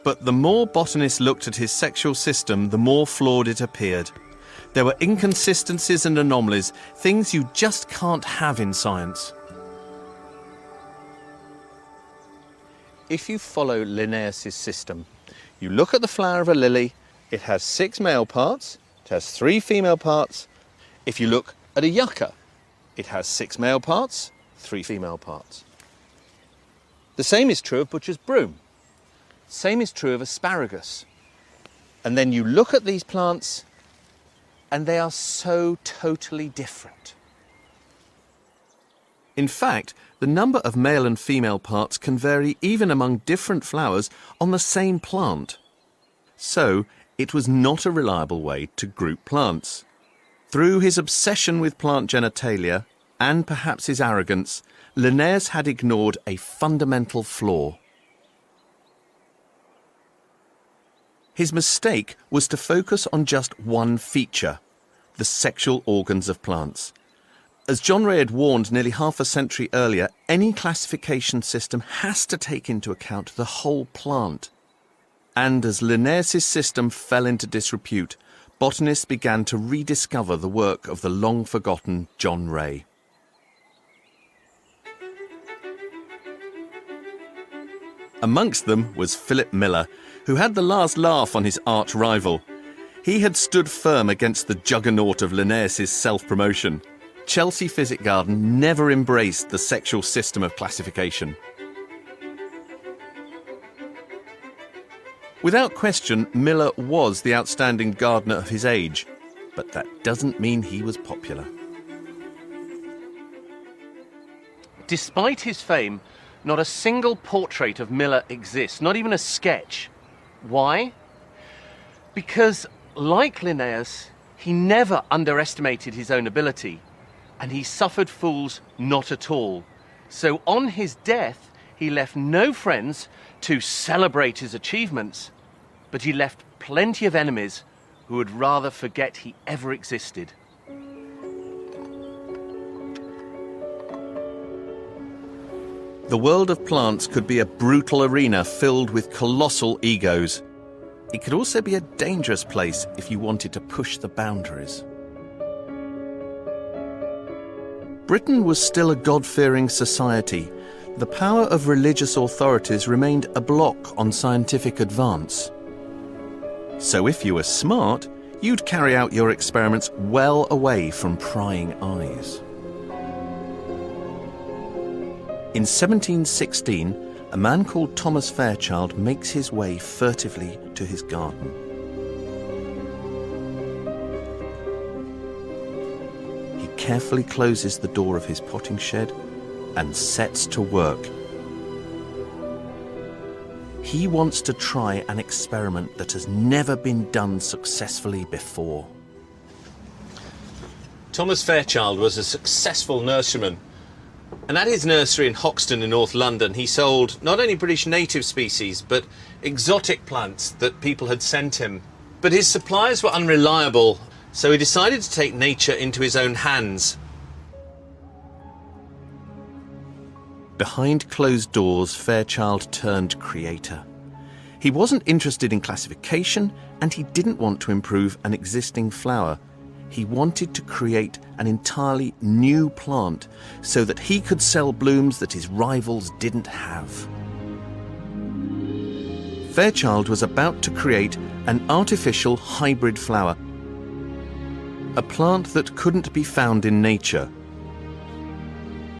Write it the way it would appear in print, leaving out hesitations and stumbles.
But the more botanists looked at his sexual system, the more flawed it appeared. There were inconsistencies and anomalies, things you just can't have in science. If you follow Linnaeus' system, you look at the flower of a lily, it has 6 male parts, it has 3 female parts. If you look at a yucca, it has 6 male parts, 3 female parts. The same is true of butcher's broom. Same is true of asparagus. And then you look at these plants and they are so totally different. In fact, the number of male and female parts can vary even among different flowers on the same plant. So, it was not a reliable way to group plants. Through his obsession with plant genitalia, and perhaps his arrogance, Linnaeus had ignored a fundamental flaw. His mistake was to focus on just one feature, the sexual organs of plants. As John Ray had warned nearly half a century earlier, any classification system has to take into account the whole plant. And as Linnaeus' system fell into disrepute, botanists began to rediscover the work of the long-forgotten John Ray. Amongst them was Philip Miller, who had the last laugh on his arch-rival. He had stood firm against the juggernaut of Linnaeus' self-promotion. Chelsea Physic Garden never embraced the sexual system of classification. Without question, Miller was the outstanding gardener of his age, but that doesn't mean he was popular. Despite his fame, not a single portrait of Miller exists, not even a sketch. Why? Because, like Linnaeus, he never underestimated his own ability, and he suffered fools not at all. So on his death, he left no friends to celebrate his achievements, but he left plenty of enemies who would rather forget he ever existed. The world of plants could be a brutal arena filled with colossal egos. It could also be a dangerous place if you wanted to push the boundaries. Britain was still a God-fearing society. The power of religious authorities remained a block on scientific advance. So if you were smart, you'd carry out your experiments well away from prying eyes. In 1716, a man called Thomas Fairchild makes his way furtively to his garden. He carefully closes the door of his potting shed and sets to work. He wants to try an experiment that has never been done successfully before. Thomas Fairchild was a successful nurseryman. And at his nursery in Hoxton in North London, he sold not only British native species, but exotic plants that people had sent him. But his supplies were unreliable, so he decided to take nature into his own hands. Behind closed doors, Fairchild turned creator. He wasn't interested in classification, and he didn't want to improve an existing flower. He wanted to create an entirely new plant so that he could sell blooms that his rivals didn't have. Fairchild was about to create an artificial hybrid flower, a plant that couldn't be found in nature,